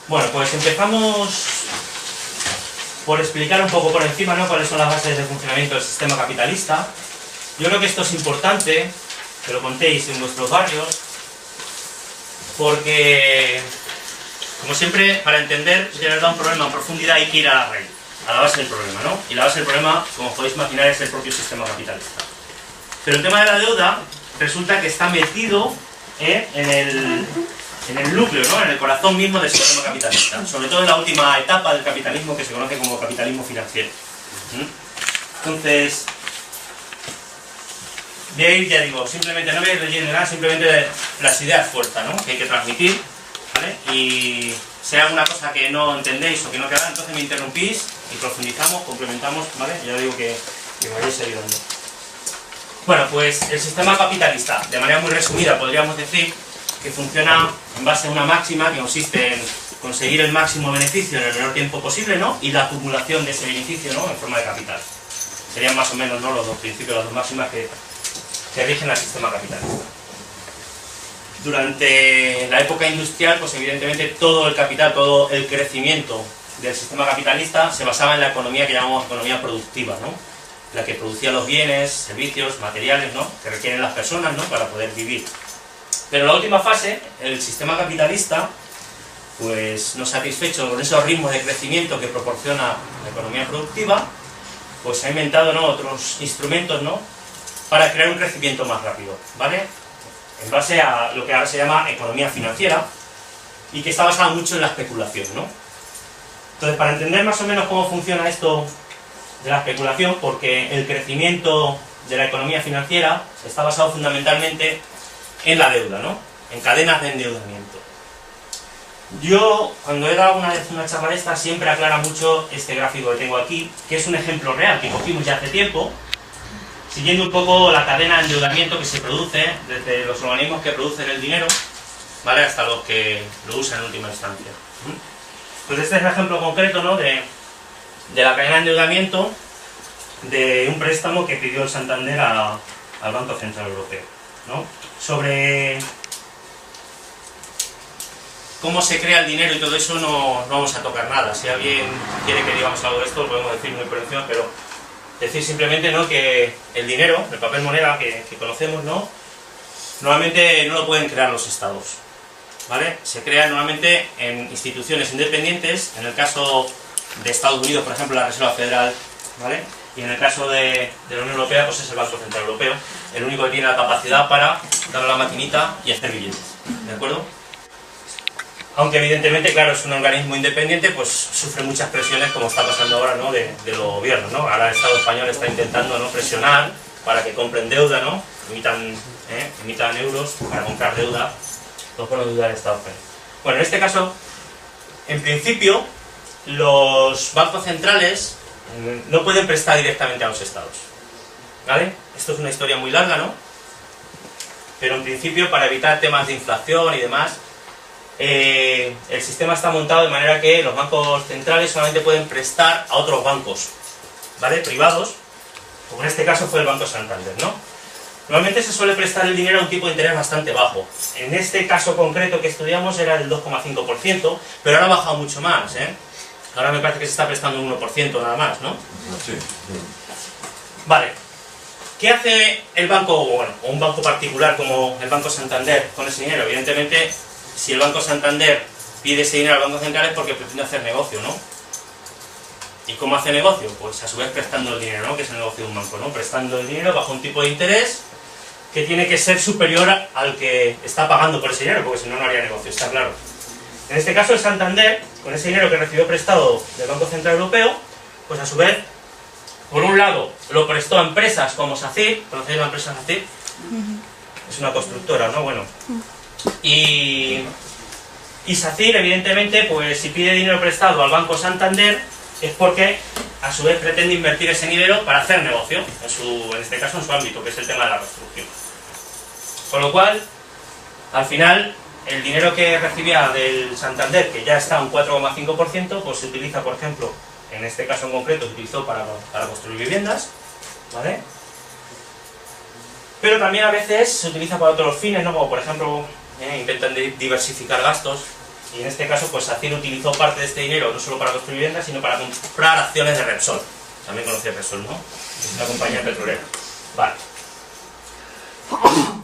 Bueno, pues empezamos por explicar un poco por encima, ¿no?, cuáles son las bases de funcionamiento del sistema capitalista. Yo creo que esto es importante que lo contéis en vuestros barrios, porque, como siempre, para entender de verdad un problema en profundidad hay que ir a la raíz, a la base del problema, ¿no? Y la base del problema, como podéis imaginar, es el propio sistema capitalista. Pero el tema de la deuda resulta que está metido en el núcleo, ¿no?, en el corazón mismo del sistema capitalista, sobre todo en la última etapa del capitalismo, que se conoce como capitalismo financiero. Entonces, voy a ir, ya digo, simplemente no voy a ir leyendo nada, simplemente las ideas fuerza, ¿no?, que hay que transmitir, ¿vale? Y si hay alguna cosa que no entendéis o que no queda, entonces me interrumpís y profundizamos, complementamos, ¿vale? Ya digo que me vayáis ayudando. Bueno, pues el sistema capitalista, de manera muy resumida, podríamos decir que funciona en base a una máxima que consiste en conseguir el máximo beneficio en el menor tiempo posible, ¿no?, y la acumulación de ese beneficio, ¿no?, en forma de capital. Serían más o menos, ¿no?, los dos principios, las dos máximas que rigen al sistema capitalista. Durante la época industrial, pues evidentemente todo el capital, todo el crecimiento del sistema capitalista se basaba en la economía que llamamos economía productiva, ¿no?, la que producía los bienes, servicios, materiales, ¿no?, que requieren las personas, ¿no?, para poder vivir. Pero en la última fase, el sistema capitalista, pues no satisfecho con esos ritmos de crecimiento que proporciona la economía productiva, pues ha inventado, ¿no?, otros instrumentos, ¿no?, para crear un crecimiento más rápido, ¿vale?, en base a lo que ahora se llama economía financiera, y que está basada mucho en la especulación, ¿no? Entonces, para entender más o menos cómo funciona esto de la especulación, porque el crecimiento de la economía financiera está basado fundamentalmente en la deuda, ¿no?, en cadenas de endeudamiento. Yo, cuando he dado una vez una charla de esta, siempre aclara mucho este gráfico que tengo aquí, que es un ejemplo real que cogimos ya hace tiempo, siguiendo un poco la cadena de endeudamiento que se produce desde los organismos que producen el dinero, ¿vale?, hasta los que lo usan en última instancia. Pues este es el ejemplo concreto, ¿no?, de la cadena de endeudamiento de un préstamo que pidió el Santander al Banco Central Europeo, ¿no?, sobre cómo se crea el dinero y todo eso no vamos a tocar nada. Si alguien quiere que digamos algo de esto, lo podemos decir muy por encima, pero decir simplemente, ¿no?, que el dinero, el papel moneda que conocemos, ¿no?, normalmente no lo pueden crear los estados, ¿vale? Se crea normalmente en instituciones independientes, en el caso de Estados Unidos, por ejemplo, la Reserva Federal, ¿vale?, y en el caso de la Unión Europea, pues es el Banco Central Europeo, el único que tiene la capacidad para darle a la maquinita y hacer billetes, ¿de acuerdo? Aunque evidentemente, claro, es un organismo independiente, pues sufre muchas presiones, como está pasando ahora, ¿no?, de los gobiernos, ¿no? Ahora el Estado español está intentando, ¿no?, presionar para que compren deuda, ¿no?, emitan euros para comprar deuda, no por deuda del Estado español. Bueno, en este caso, en principio, los bancos centrales no pueden prestar directamente a los estados, ¿vale? Esto es una historia muy larga, ¿no?, pero en principio, para evitar temas de inflación y demás, el sistema está montado de manera que los bancos centrales solamente pueden prestar a otros bancos, ¿vale?, privados, como en este caso fue el Banco Santander, ¿no? Normalmente se suele prestar el dinero a un tipo de interés bastante bajo. En este caso concreto que estudiamos era del 2,5%, pero ahora ha bajado mucho más, ¿eh? Ahora me parece que se está prestando un 1% nada más, ¿no? Sí. Vale. ¿Qué hace el banco, bueno, o un banco particular como el Banco Santander con ese dinero? Evidentemente, si el Banco Santander pide ese dinero al Banco Central es porque pretende hacer negocio, ¿no? ¿Y cómo hace negocio? Pues a su vez prestando el dinero, ¿no?, que es el negocio de un banco, ¿no? Prestando el dinero bajo un tipo de interés que tiene que ser superior al que está pagando por ese dinero, porque si no, no haría negocio, está claro. En este caso, el Santander, con ese dinero que recibió prestado del Banco Central Europeo, pues a su vez, por un lado, lo prestó a empresas como SACIR. ¿Conocéis la empresa SACIR? Es una constructora, ¿no? Bueno. Y SACIR, evidentemente, pues si pide dinero prestado al Banco Santander, es porque a su vez pretende invertir ese dinero para hacer negocio, en este caso en su ámbito, que es el tema de la construcción. Con lo cual, al final, el dinero que recibía del Santander, que ya está a un 4,5%, pues se utiliza, por ejemplo, en este caso en concreto, se utilizó para construir viviendas, ¿vale? Pero también a veces se utiliza para otros fines, ¿no?, como por ejemplo, intentan diversificar gastos, y en este caso pues Acciona utilizó parte de este dinero no solo para construir viviendas, sino para comprar acciones de Repsol, también conocía Repsol, ¿no? Es una compañía petrolera. Vale.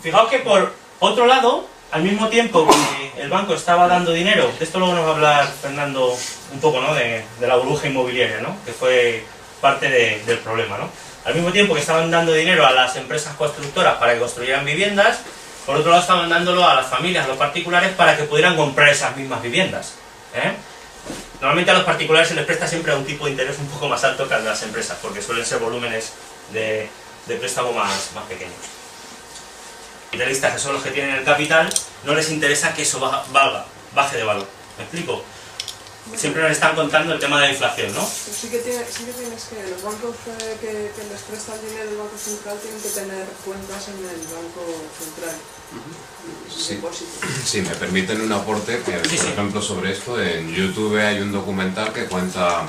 Fijaos que por otro lado, al mismo tiempo que el banco estaba dando dinero, de esto luego nos va a hablar Fernando un poco, ¿no? de la burbuja inmobiliaria, ¿no? Que fue parte del problema, ¿no? Al mismo tiempo que estaban dando dinero a las empresas constructoras para que construyeran viviendas, por otro lado estaban dándolo a las familias, a los particulares, para que pudieran comprar esas mismas viviendas, ¿eh? Normalmente a los particulares se les presta siempre a un tipo de interés un poco más alto que a las empresas, porque suelen ser volúmenes de préstamo más pequeños. Capitalistas, que son los que tienen el capital, no les interesa que eso baje de valor. ¿Me explico? Siempre nos están contando el tema de la inflación, ¿no? Pues sí que tienes que los bancos que les prestan dinero del Banco Central tienen que tener cuentas en el Banco Central. Sí. Sí, me permiten un aporte, por ejemplo, sobre esto. En YouTube hay un documental que cuenta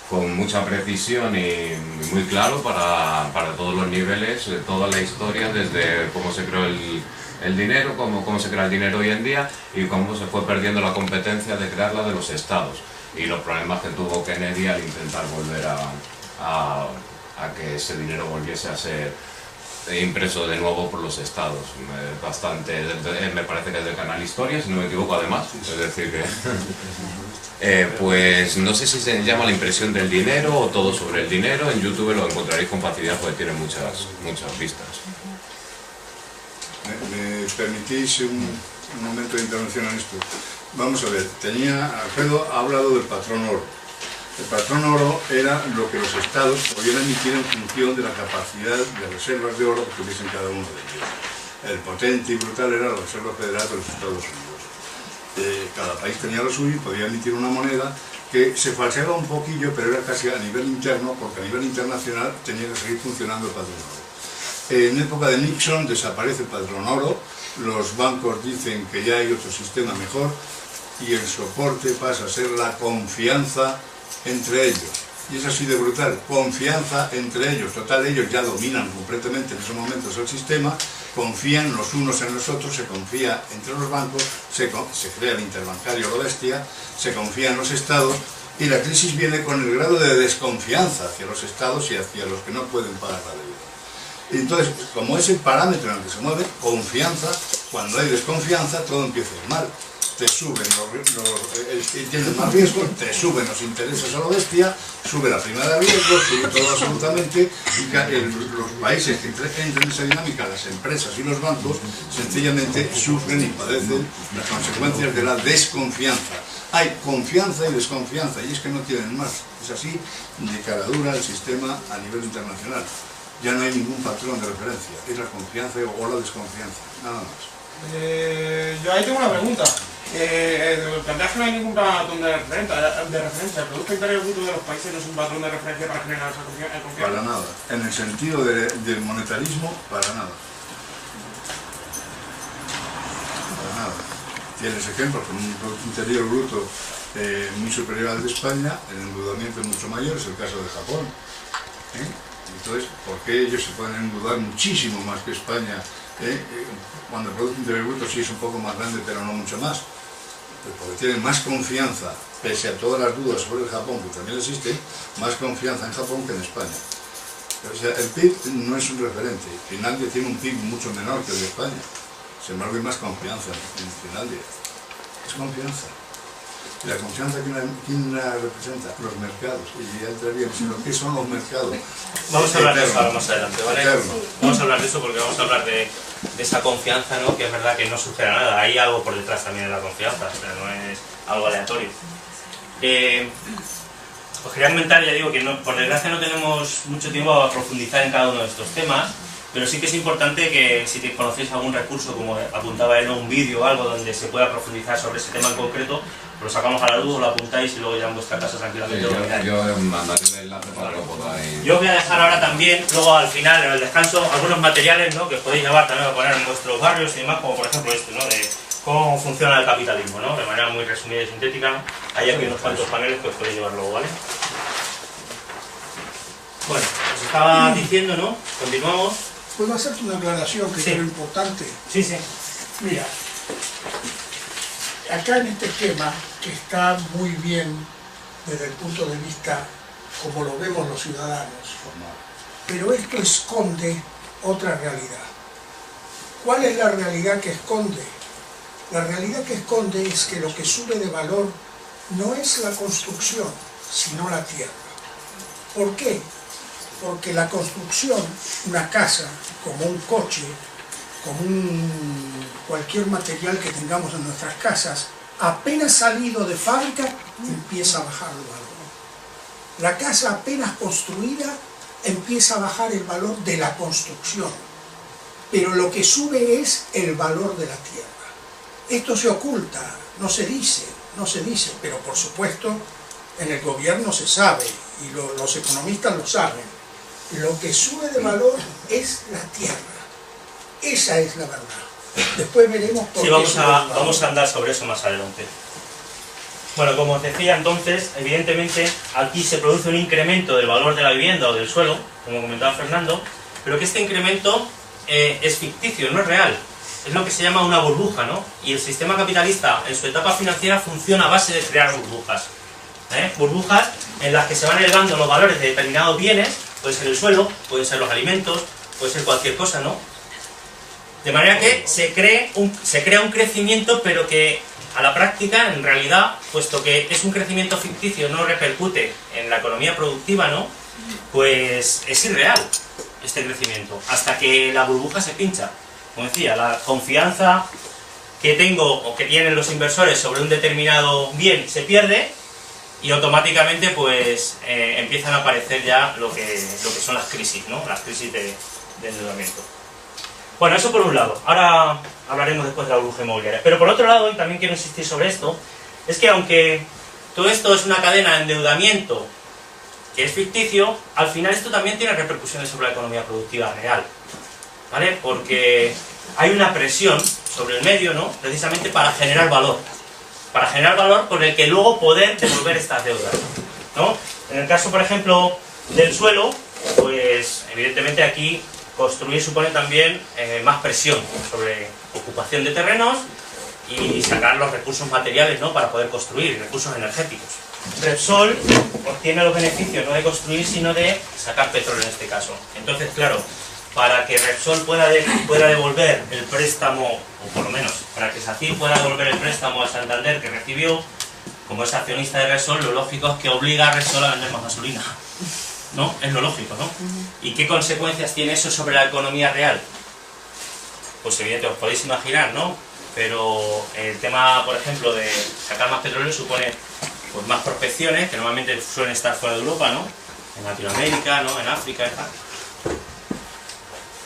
con mucha precisión y muy claro para todos los niveles, toda la historia, desde cómo se creó el dinero, cómo se crea el dinero hoy en día y cómo se fue perdiendo la competencia de crearla de los estados y los problemas que tuvo Kennedy al intentar volver a que ese dinero volviese a ser impreso de nuevo por los estados. Bastante, me parece que es del canal Historia, si no me equivoco, además, es decir que pues no sé si se llama La impresión del dinero o Todo sobre el dinero. En YouTube lo encontraréis con facilidad porque tiene muchas vistas. ¿Me permitís un momento de intervención en esto? Vamos a ver, Alfredo ha hablado del patrón oro. El patrón oro era lo que los estados podían emitir en función de la capacidad de reservas de oro que tuviesen cada uno de ellos. El potente y brutal era la Reserva Federal de los Estados Unidos. Cada país tenía lo suyo y podía emitir una moneda que se falseaba un poquillo, pero era casi a nivel interno, porque a nivel internacional tenía que seguir funcionando el patrón oro. En época de Nixon desaparece el patrón oro, los bancos dicen que ya hay otro sistema mejor y el soporte pasa a ser la confianza entre ellos. Y es así de brutal, confianza entre ellos. Total, ellos ya dominan completamente en esos momentos el sistema, confían los unos en los otros, se confía entre los bancos, se crea el interbancario lo bestia, se confía en los estados y la crisis viene con el grado de desconfianza hacia los estados y hacia los que no pueden pagar la deuda. Entonces, como es el parámetro en el que se mueve, confianza, cuando hay desconfianza todo empieza a ir mal. Te suben tienes más riesgo, te suben los intereses a lo bestia, sube la prima de riesgo, sube todo absolutamente, y los países que entran en esa dinámica, las empresas y los bancos, sencillamente sufren y padecen las consecuencias de la desconfianza. Hay confianza y desconfianza, y es que no tienen más. Es así de cara dura el sistema a nivel internacional. Ya no hay ningún patrón de referencia, es la confianza o la desconfianza, nada más. Yo ahí tengo una pregunta. Planteas que no hay ningún patrón de referencia. ¿El Producto Interior Bruto de los países no es un patrón de referencia para generar esa confianza? Para nada. En el sentido del monetarismo, para nada. Para nada. Tienes ejemplos con un Producto Interior Bruto muy superior al de España, el endeudamiento es mucho mayor, es el caso de Japón. Entonces, ¿por qué ellos se pueden endeudar muchísimo más que España? Cuando el Producto Interior Bruto sí es un poco más grande, pero no mucho más. Pues porque tienen más confianza, pese a todas las dudas sobre el Japón, que también existe, más confianza en Japón que en España. O sea, el PIB no es un referente. Finlandia tiene un PIB mucho menor que el de España. Sin embargo, hay más confianza en Finlandia. Es confianza. Y la confianza, ¿quién la representa? Los mercados. Y ya entraría en lo que son los mercados. Vamos a hablar de eso ahora más adelante, ¿vale? Vamos a hablar de eso porque vamos a hablar de esa confianza, ¿no? Que es verdad que no surge de nada. Hay algo por detrás también de la confianza, o sea, no es algo aleatorio. Os quería comentar, ya digo, que por desgracia no tenemos mucho tiempo a profundizar en cada uno de estos temas, pero sí que es importante que si conocéis algún recurso, como apuntaba él, un vídeo o algo donde se pueda profundizar sobre ese tema en concreto, lo sacamos a la luz, lo apuntáis y luego ya en vuestra casa tranquilamente lo miráis. Yo mandaré el enlace para que lo podáis. Yo os voy a dejar ahora también, luego al final, en el descanso, algunos materiales, ¿no? Que os podéis llevar también a poner en vuestros barrios y demás, como por ejemplo este, ¿no? De cómo funciona el capitalismo, ¿no? De manera muy resumida y sintética. Hay aquí unos cuantos paneles que os podéis llevar luego, ¿vale? Bueno, os estaba diciendo, ¿no? Continuamos. ¿Puedo hacerte una aclaración que Sí. es lo importante? Sí, sí. Mira, acá en este esquema, que está muy bien desde el punto de vista como lo vemos los ciudadanos, pero esto esconde otra realidad. ¿Cuál es la realidad que esconde? La realidad que esconde es que lo que sube de valor no es la construcción, sino la tierra. ¿Por qué? Porque la construcción, una casa, como un coche, como cualquier material que tengamos en nuestras casas, apenas salido de fábrica, empieza a bajar el valor. La casa apenas construida empieza a bajar el valor de la construcción, pero lo que sube es el valor de la tierra. Esto se oculta, no se dice, pero por supuesto en el gobierno se sabe y los economistas lo saben. Lo que sube de valor es la tierra. Esa es la verdad. Después veremos por qué. Sí, vamos a andar sobre eso más adelante. Bueno, como os decía entonces, evidentemente aquí se produce un incremento del valor de la vivienda o del suelo, como comentaba Fernando, pero que este incremento es ficticio, no es real. Es lo que se llama una burbuja, ¿no? Y el sistema capitalista en su etapa financiera funciona a base de crear burbujas. Burbujas en las que se van elevando los valores de determinados bienes, puede ser el suelo, pueden ser los alimentos, puede ser cualquier cosa, ¿no? De manera que se crea un crecimiento, pero que a la práctica, en realidad, puesto que es un crecimiento ficticio, no repercute en la economía productiva, ¿no? Pues es irreal este crecimiento, hasta que la burbuja se pincha. Como decía, la confianza que tengo o que tienen los inversores sobre un determinado bien se pierde y automáticamente pues empiezan a aparecer ya lo que son las crisis, ¿no? Las crisis de endeudamiento. Bueno, eso por un lado. Ahora hablaremos después de la burbuja inmobiliaria. Pero por otro lado, y también quiero insistir sobre esto, es que aunque todo esto es una cadena de endeudamiento que es ficticio, al final esto también tiene repercusiones sobre la economía productiva real, ¿vale? Porque hay una presión sobre el medio, ¿no? Precisamente para generar valor por el que luego poder devolver estas deudas, ¿no? En el caso, por ejemplo, del suelo, pues evidentemente aquí construir supone también más presión sobre ocupación de terrenos y sacar los recursos materiales, ¿no? Para poder construir, recursos energéticos. Repsol obtiene los beneficios no de construir, sino de sacar petróleo en este caso. Entonces, claro, para que Repsol pueda devolver el préstamo, o por lo menos para que SACIR pueda devolver el préstamo a Santander que recibió, como es accionista de Repsol, lo lógico es que obliga a Repsol a vender más gasolina, ¿no? Es lo lógico, ¿no? ¿Y qué consecuencias tiene eso sobre la economía real? Pues evidentemente os podéis imaginar, ¿no? Pero el tema, por ejemplo, de sacar más petróleo supone pues más prospecciones, que normalmente suelen estar fuera de Europa, ¿no? En Latinoamérica, ¿no? En África, etc.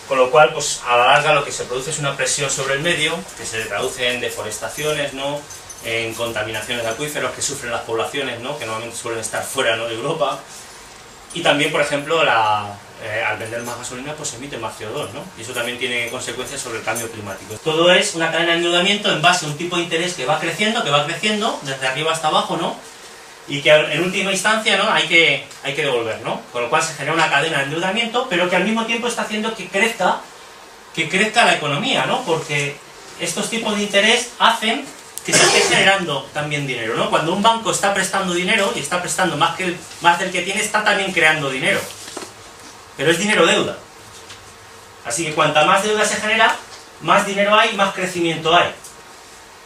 Con lo cual, pues a la larga lo que se produce es una presión sobre el medio, que se traduce en deforestaciones, ¿no? En contaminaciones de acuíferos que sufren las poblaciones, ¿no? Que normalmente suelen estar fuera, ¿no? de Europa. Y también, por ejemplo, al vender más gasolina, pues se emite más CO2, ¿no? Y eso también tiene consecuencias sobre el cambio climático. Todo es una cadena de endeudamiento en base a un tipo de interés que va creciendo, desde arriba hasta abajo, ¿no? Y que en última instancia, ¿no? hay que devolver, ¿no? Con lo cual se genera una cadena de endeudamiento, pero que al mismo tiempo está haciendo que crezca la economía, ¿no? Porque estos tipos de interés hacen que se esté generando también dinero, ¿no? Cuando un banco está prestando dinero y está prestando más del que tiene, está también creando dinero. Pero es dinero deuda. Así que cuanta más deuda se genera, más dinero hay, más crecimiento hay.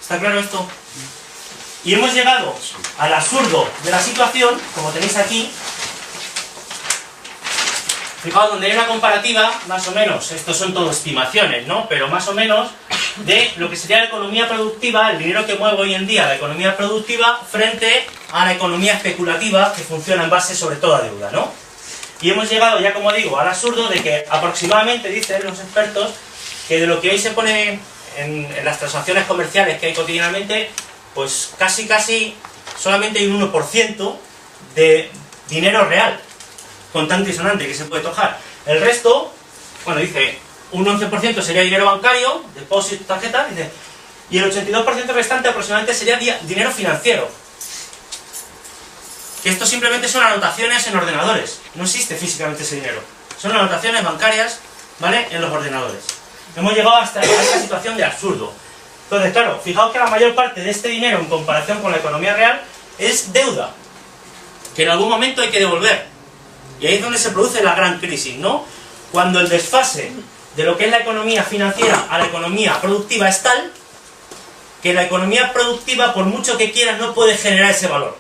¿Está claro esto? Y hemos llegado al absurdo de la situación, como tenéis aquí. Fijaos, donde hay una comparativa, más o menos, estos son todo estimaciones, ¿no? Pero más o menos de lo que sería la economía productiva, el dinero que mueve hoy en día la economía productiva, frente a la economía especulativa, que funciona en base sobre todo a deuda, ¿no? Y hemos llegado ya, como digo, al absurdo de que aproximadamente, dicen los expertos, que de lo que hoy se pone en las transacciones comerciales que hay cotidianamente, pues casi solamente hay un 1% de dinero real, contante y sonante, que se puede tocar. El resto, bueno, dice, un 11% sería dinero bancario, depósito, tarjeta, dice, y el 82% restante aproximadamente sería dinero financiero. Que esto simplemente son anotaciones en ordenadores, no existe físicamente ese dinero. Son anotaciones bancarias, ¿vale?, en los ordenadores. Hemos llegado hasta esta situación de absurdo. Entonces, claro, fijaos que la mayor parte de este dinero en comparación con la economía real es deuda, que en algún momento hay que devolver. Y ahí es donde se produce la gran crisis, ¿no? Cuando el desfase de lo que es la economía financiera a la economía productiva es tal que la economía productiva, por mucho que quiera, no puede generar ese valor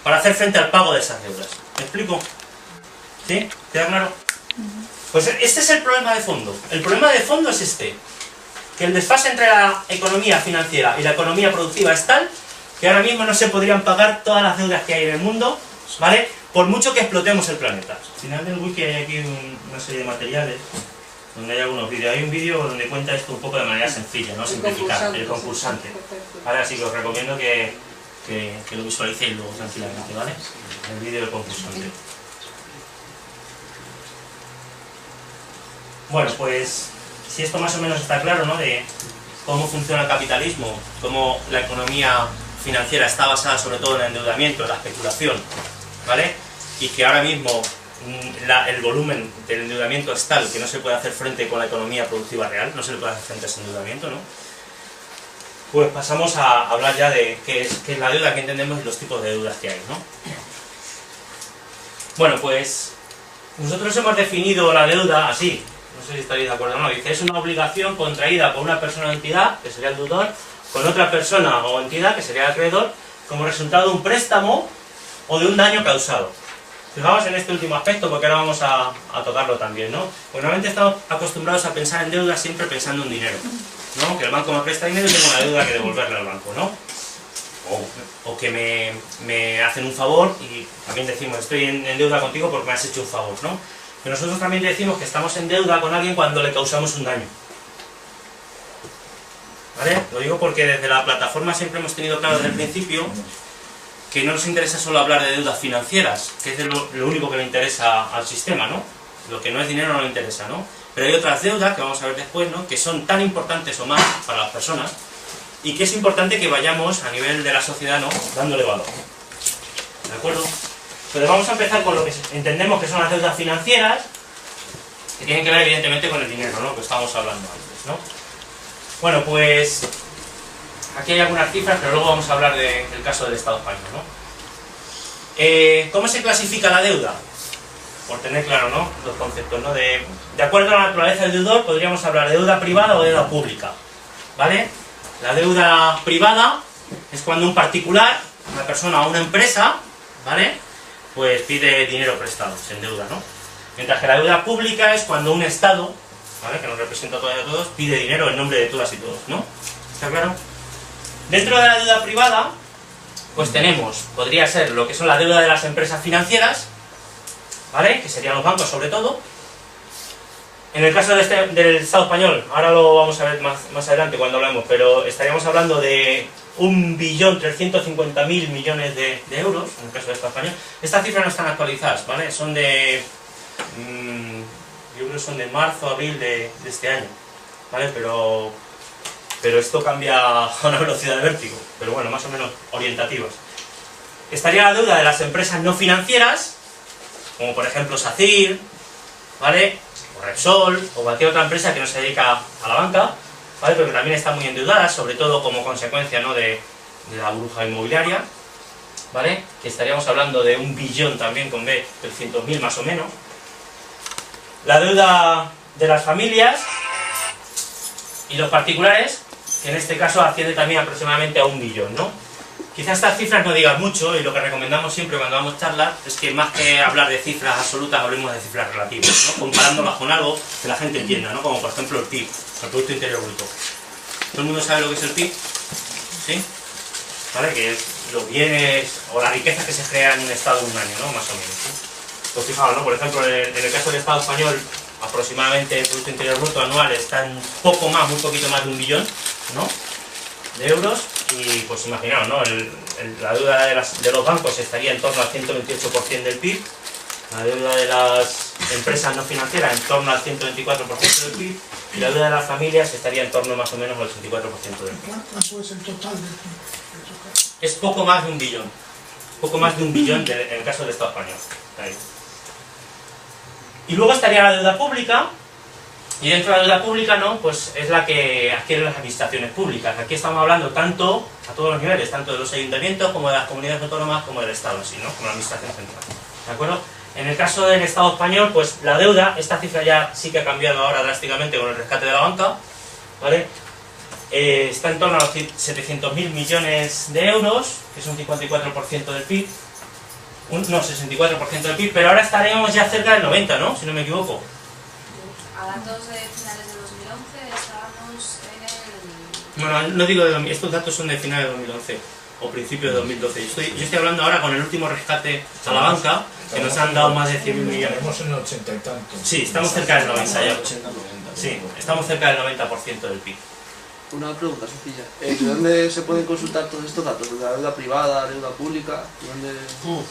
para hacer frente al pago de esas deudas. ¿Me explico? ¿Sí? ¿Queda claro? Pues este es el problema de fondo. El problema de fondo es este, que el desfase entre la economía financiera y la economía productiva es tal que ahora mismo no se podrían pagar todas las deudas que hay en el mundo, ¿vale? Por mucho que explotemos el planeta. Al final del wiki hay aquí una serie de materiales donde hay algunos vídeos. Hay un vídeo donde cuenta esto un poco de manera sencilla, ¿no? Simplificar, el concursante. ¿Vale? Así que os recomiendo que lo visualicéis luego tranquilamente, ¿vale? El vídeo del concursante. Bueno, pues si esto más o menos está claro, ¿no? De cómo funciona el capitalismo, cómo la economía financiera está basada sobre todo en el endeudamiento, en la especulación, ¿vale? Y que ahora mismo el volumen del endeudamiento es tal que no se puede hacer frente con la economía productiva real, no se le puede hacer frente a ese endeudamiento, ¿no? Pues pasamos a hablar ya de qué es la deuda, qué entendemos y los tipos de deudas que hay, ¿no? Bueno, pues nosotros hemos definido la deuda así, no sé si estaréis de acuerdo o no, dice, es una obligación contraída por una persona o entidad, que sería el deudor, con otra persona o entidad, que sería el acreedor, como resultado de un préstamo o de un daño causado. Fijaos en este último aspecto, porque ahora vamos a tocarlo también, ¿no? Porque normalmente estamos acostumbrados a pensar en deuda siempre pensando en dinero, ¿no? Que el banco me presta dinero y tengo una deuda que devolverle al banco, ¿no? O que me hacen un favor y también decimos, estoy en deuda contigo porque me has hecho un favor, ¿no? Pero nosotros también decimos que estamos en deuda con alguien cuando le causamos un daño. ¿Vale? Lo digo porque desde la plataforma siempre hemos tenido claro desde el principio que no nos interesa solo hablar de deudas financieras, que es lo único que le interesa al sistema, ¿no? Lo que no es dinero no le interesa, ¿no? Pero hay otras deudas, que vamos a ver después, ¿no? Que son tan importantes o más para las personas y que es importante que vayamos a nivel de la sociedad, ¿no? Dándole valor. ¿De acuerdo? Entonces vamos a empezar con lo que entendemos que son las deudas financieras, que tienen que ver evidentemente con el dinero, ¿no? Que estábamos hablando antes, ¿no? Bueno, pues aquí hay algunas cifras, pero luego vamos a hablar del caso del Estado español, ¿no? ¿Cómo se clasifica la deuda? Por tener claro, ¿no? Los conceptos, ¿no? De acuerdo a la naturaleza del deudor, podríamos hablar de deuda privada o deuda pública, ¿vale? La deuda privada es cuando un particular, una persona o una empresa, ¿vale? Pues pide dinero prestado, se endeuda, ¿no? Mientras que la deuda pública es cuando un Estado, ¿vale? Que nos representa a todas y a todos, pide dinero en nombre de todas y todos, ¿no? ¿Está claro? Dentro de la deuda privada, pues tenemos, podría ser lo que son la deuda de las empresas financieras, ¿vale? Que serían los bancos sobre todo. En el caso del Estado español, ahora lo vamos a ver más adelante cuando hablemos, pero estaríamos hablando de 1.350.000 millones de euros, en el caso del Estado español. Estas cifras no están actualizadas, ¿vale? Son de... yo creo que son de marzo, abril de este año, ¿vale? Pero esto cambia a una velocidad de vértigo, pero bueno, más o menos orientativas. Estaría la deuda de las empresas no financieras, como por ejemplo SACIR, ¿vale? O Repsol, o cualquier otra empresa que no se dedica a la banca, ¿vale? Pero que también está muy endeudada, sobre todo como consecuencia, ¿no? de la burbuja inmobiliaria, ¿vale? Que estaríamos hablando de 1 billón también con B, 300.000 más o menos. La deuda de las familias y los particulares, que en este caso asciende también aproximadamente a 1 billón, ¿no? Quizás estas cifras no digan mucho, y lo que recomendamos siempre cuando damos charlas es que más que hablar de cifras absolutas, hablemos de cifras relativas, ¿no? Comparándolas con algo que la gente entienda, ¿no? Como por ejemplo el PIB, el Producto Interior Bruto. ¿Todo el mundo sabe lo que es el PIB? ¿Sí? ¿Vale? Que es los bienes o las riquezas que se crean en un Estado en un año, ¿no? Más o menos, ¿sí? Pues fijaos, ¿no? Por ejemplo, en el caso del Estado español, aproximadamente el Producto Interior Bruto anual está en poco más, muy poquito más de 1 billón, ¿no? De euros, y pues imaginaos, ¿no? La deuda de los bancos estaría en torno al 128% del PIB, la deuda de las empresas no financieras en torno al 124% del PIB, y la deuda de las familias estaría en torno más o menos al 84% del PIB. ¿Cuánto es el total del PIB? Es poco más de 1 billón, poco más de 1 billón en el caso del Estado español. Ahí. Y luego estaría la deuda pública, Y dentro de la deuda pública, ¿no? Pues es la que adquieren las administraciones públicas. Aquí estamos hablando tanto, a todos los niveles, tanto de los ayuntamientos como de las comunidades autónomas como del Estado en sí, ¿no? Como la administración central. ¿De acuerdo? En el caso del Estado español, pues la deuda, esta cifra ya sí que ha cambiado ahora drásticamente con el rescate de la banca, ¿vale? Está en torno a los 700.000 millones de euros, que es un 54% del PIB, no, 64% del PIB, pero ahora estaremos ya cerca del 90%, ¿no? Si no me equivoco. A datos de finales de 2011 estábamos en el... Bueno, no digo estos datos son de finales de 2011 o principio de 2012. Yo estoy hablando ahora con el último rescate a la banca, que nos han dado más de 100.000 millones. Estamos en el 80 y tanto. Sí, estamos cerca del 90 ya. 80, 90. Sí, estamos cerca del 90% del PIB. Una pregunta sencilla. ¿De dónde se pueden consultar todos estos datos? ¿De la deuda privada, deuda pública? ¿Dónde...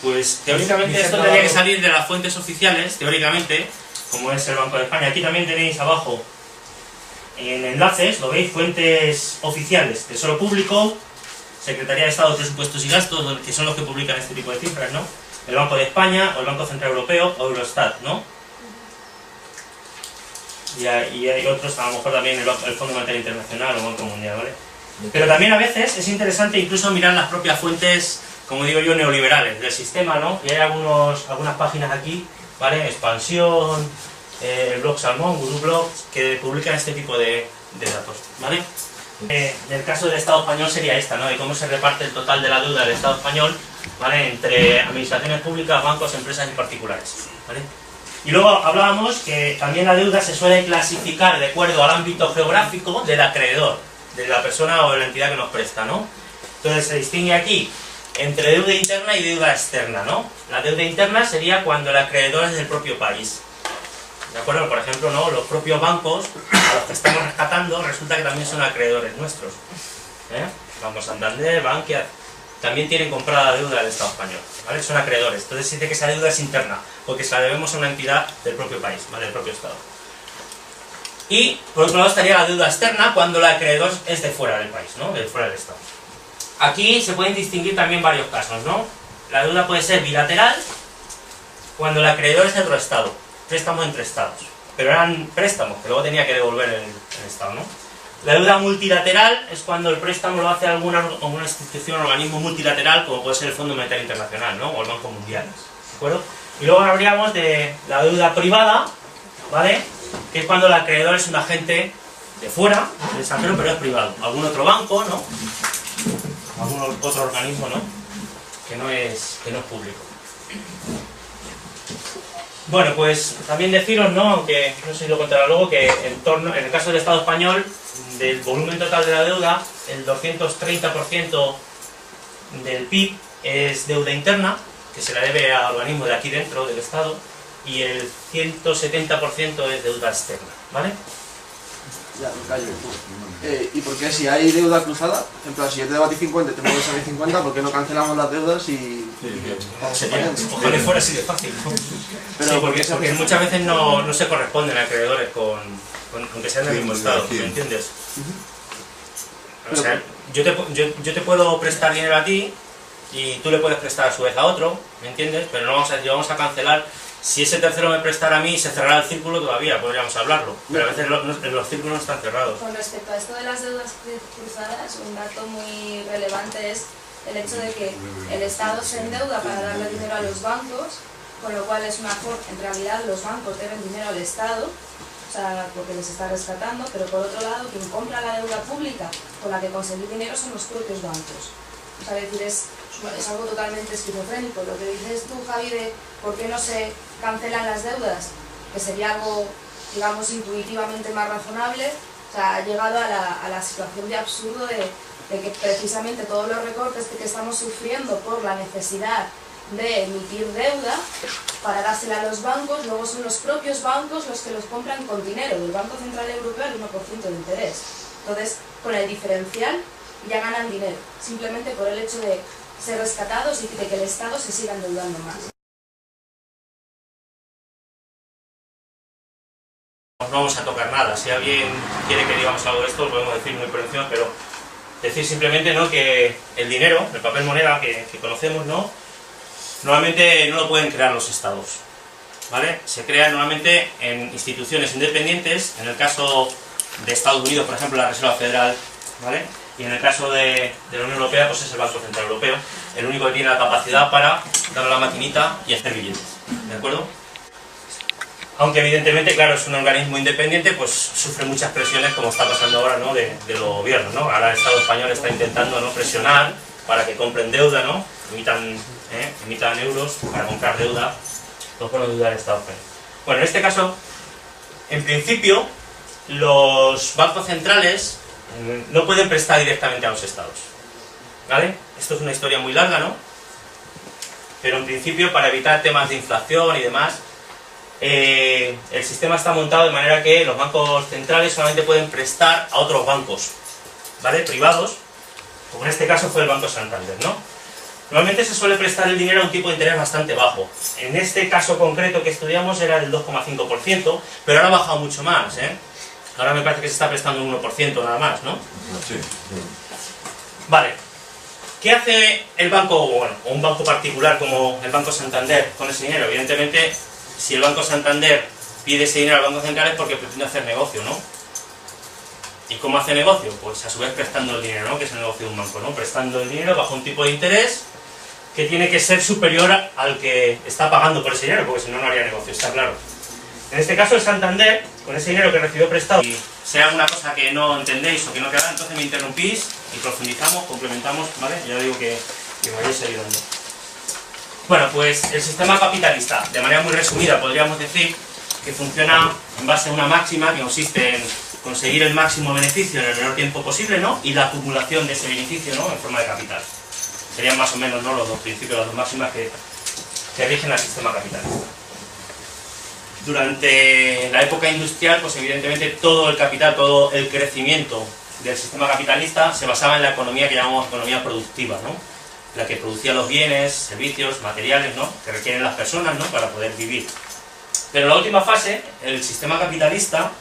Pues teóricamente esto tendría que salir de las fuentes oficiales, teóricamente, como es el Banco de España. Aquí también tenéis abajo en enlaces, lo veis, fuentes oficiales, Tesoro Público, Secretaría de Estado de Presupuestos y Gastos, que son los que publican este tipo de cifras, ¿no? El Banco de España, o el Banco Central Europeo, o Eurostat, ¿no? Y hay otros, a lo mejor también el Fondo Monetario Internacional o el Banco Mundial, ¿vale? Pero también a veces es interesante incluso mirar las propias fuentes, como digo yo, neoliberales del sistema, ¿no? Y hay algunas páginas aquí, ¿vale? Expansión, el blog Salmón, Guru Blogs, que publican este tipo de datos, ¿vale? Del caso del Estado español sería esta, ¿no? De cómo se reparte el total de la deuda del Estado español, ¿vale? Entre administraciones públicas, bancos, empresas y particulares, ¿vale? Y luego hablábamos que también la deuda se suele clasificar de acuerdo al ámbito geográfico del acreedor, de la persona o de la entidad que nos presta, ¿no? Entonces se distingue aquí entre deuda interna y deuda externa, ¿no? La deuda interna sería cuando el acreedor es del propio país. ¿De acuerdo? Por ejemplo, ¿no? Los propios bancos a los que estamos rescatando resulta que también son acreedores nuestros. Banco Santander, Bankia, también tienen comprada deuda del Estado español, ¿vale? Son acreedores. Entonces se dice que esa deuda es interna, porque se la debemos a una entidad del propio país, ¿vale? Del propio Estado. Y por otro lado estaría la deuda externa cuando el acreedor es de fuera del país, ¿no? De fuera del Estado. Aquí se pueden distinguir también varios casos, ¿no? La deuda puede ser bilateral cuando el acreedor es de otro Estado, préstamos entre Estados, pero eran préstamos que luego tenía que devolver el Estado, ¿no? La deuda multilateral es cuando el préstamo lo hace alguna institución o organismo multilateral, como puede ser el Fondo Monetario Internacional, ¿no? O el Banco Mundial, ¿de acuerdo? Y luego hablaríamos de la deuda privada, ¿vale? Que es cuando el acreedor es un agente de fuera, del extranjero, pero es privado. Algún otro banco, ¿no? Algún otro organismo, ¿no? Que no es público. Bueno, pues también deciros, ¿no? Aunque no sé si lo contará luego, que en el caso del Estado español, del volumen total de la deuda, el 230% del PIB es deuda interna, que se la debe a organismos de aquí dentro del Estado, y el 170% es deuda externa, ¿vale? Ya, me callo. ¿Y por qué si hay deuda cruzada? En plan, si yo te debo a ti 50 y te mueves a mí 50, ¿por qué no cancelamos las deudas y vamos separando? Ojalá fuera así de fácil, ¿no? Pero sí, porque muchas veces no se corresponden acreedores aunque sean del mismo Estado, ¿me entiendes? O sea, yo te puedo prestar dinero a ti y tú le puedes prestar a su vez a otro, ¿me entiendes? Pero no vamos a cancelar. Si ese tercero me prestara a mí, se cerrará el círculo todavía, podríamos hablarlo. Pero a veces los círculos no están cerrados. Con respecto a esto de las deudas cruzadas, un dato muy relevante es el hecho de que el Estado se endeuda para darle dinero a los bancos, con lo cual es una forma, en realidad los bancos deben dinero al Estado, o sea, porque les está rescatando, pero por otro lado, quien compra la deuda pública con la que conseguir dinero son los propios bancos. O sea, es decir, es algo totalmente esquizofrénico. Lo que dices tú, Javi, de por qué no se cancelan las deudas, que sería algo, digamos, intuitivamente más razonable, o sea, ha llegado a la situación de absurdo de que precisamente todos los recortes que estamos sufriendo por la necesidad de emitir deuda para dársela a los bancos, luego son los propios bancos los que los compran con dinero del Banco Central Europeo al 1% de interés. Entonces, con el diferencial ya ganan dinero, simplemente por el hecho de ser rescatados y de que el Estado se siga endeudando más. No vamos a tocar nada. Si alguien quiere que digamos algo de esto, lo podemos decir muy por encima, pero decir simplemente, ¿no?, que el dinero, el papel moneda que conocemos, ¿no?, normalmente no lo pueden crear los estados, ¿vale? Se crean normalmente en instituciones independientes, en el caso de Estados Unidos, por ejemplo, la Reserva Federal, ¿vale? Y en el caso de la Unión Europea, pues es el Banco Central Europeo, el único que tiene la capacidad para darle a la maquinita y hacer billetes, ¿de acuerdo? Aunque evidentemente, claro, es un organismo independiente, pues sufre muchas presiones, como está pasando ahora, ¿no? de los gobiernos, ¿no? Ahora el Estado español está intentando, ¿no?, presionar para que compren deuda, ¿no? Emitan euros para comprar deuda, los bonos de deuda del Estado español. Bueno, en este caso, en principio, los bancos centrales no pueden prestar directamente a los estados, ¿vale? Esto es una historia muy larga, ¿no? Pero en principio, para evitar temas de inflación y demás, el sistema está montado de manera que los bancos centrales solamente pueden prestar a otros bancos, ¿vale?, privados, como en este caso fue el Banco Santander, ¿no? Normalmente se suele prestar el dinero a un tipo de interés bastante bajo. En este caso concreto que estudiamos era del 2,5%, pero ahora ha bajado mucho más, ¿eh? Ahora me parece que se está prestando un 1% nada más, ¿no? Sí. Vale. ¿Qué hace el banco, bueno, o un banco particular como el Banco Santander con ese dinero? Evidentemente, si el Banco Santander pide ese dinero al Banco Central es porque pretende hacer negocio, ¿no? ¿Y cómo hace negocio? Pues a su vez prestando el dinero, ¿no? Que es el negocio de un banco, ¿no? Prestando el dinero bajo un tipo de interés que tiene que ser superior al que está pagando por ese dinero, porque si no, no haría negocio, está claro. En este caso el Santander, con ese dinero que recibió prestado, y sea alguna cosa que no entendéis o que no queda, entonces me interrumpís y profundizamos, complementamos, ¿vale? Ya digo que me vayáis ayudando. Bueno, pues el sistema capitalista, de manera muy resumida, podríamos decir que funciona en base a una máxima que consiste en conseguir el máximo beneficio en el menor tiempo posible, ¿no? Y la acumulación de ese beneficio, ¿no?, en forma de capital. Serían más o menos, ¿no?, los dos principios, las dos máximas que rigen al sistema capitalista. Durante la época industrial, pues evidentemente todo el capital, todo el crecimiento del sistema capitalista se basaba en la economía que llamamos economía productiva, ¿no? La que producía los bienes, servicios, materiales, ¿no?, que requieren las personas, ¿no?, para poder vivir. Pero en la última fase, el sistema capitalista,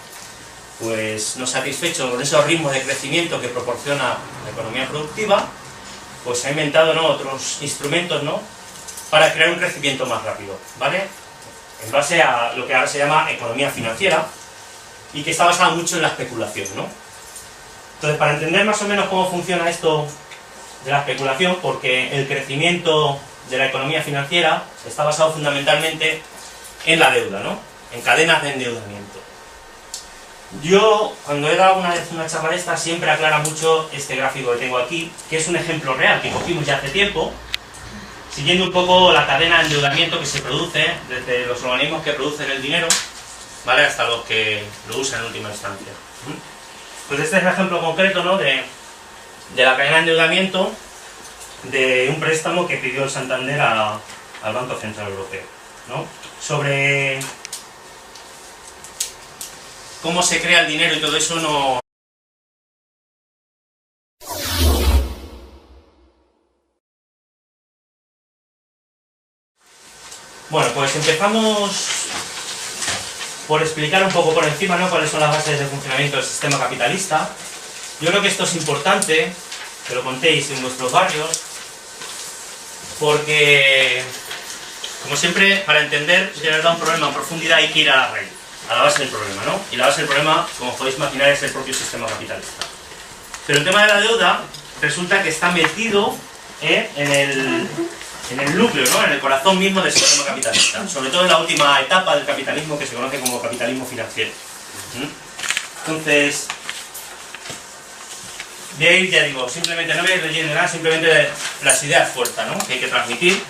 pues no satisfecho con esos ritmos de crecimiento que proporciona la economía productiva, pues ha inventado, ¿no?, otros instrumentos, ¿no?, para crear un crecimiento más rápido, ¿vale? En base a lo que ahora se llama economía financiera y que está basada mucho en la especulación, ¿no? Entonces, para entender más o menos cómo funciona esto de la especulación, porque el crecimiento de la economía financiera está basado fundamentalmente en la deuda, ¿no?, en cadenas de endeudamiento. Yo, cuando he dado una vez una charla de esta, siempre aclara mucho este gráfico que tengo aquí, que es un ejemplo real que cogimos ya hace tiempo, siguiendo un poco la cadena de endeudamiento que se produce desde los organismos que producen el dinero, ¿vale?, hasta los que lo usan en última instancia. Pues este es el ejemplo concreto, ¿no?, de la cadena de endeudamiento de un préstamo que pidió el Santander al Banco Central Europeo, ¿no?, sobre cómo se crea el dinero y todo eso no... Bueno, pues empezamos por explicar un poco por encima, ¿no?, cuáles son las bases de funcionamiento del sistema capitalista. Yo creo que esto es importante que lo contéis en vuestros barrios, porque, como siempre, para entender de verdad un problema en profundidad hay que ir a la raíz, a la base del problema, ¿no? Y la base del problema, como podéis imaginar, es el propio sistema capitalista. Pero el tema de la deuda resulta que está metido en el núcleo, ¿no?, en el corazón mismo del sistema capitalista, sobre todo en la última etapa del capitalismo que se conoce como capitalismo financiero. Entonces, voy a ir, ya digo, simplemente no voy a ir leyendo nada, simplemente las ideas fuertes, ¿no?, que hay que transmitir,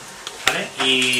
¿vale? Y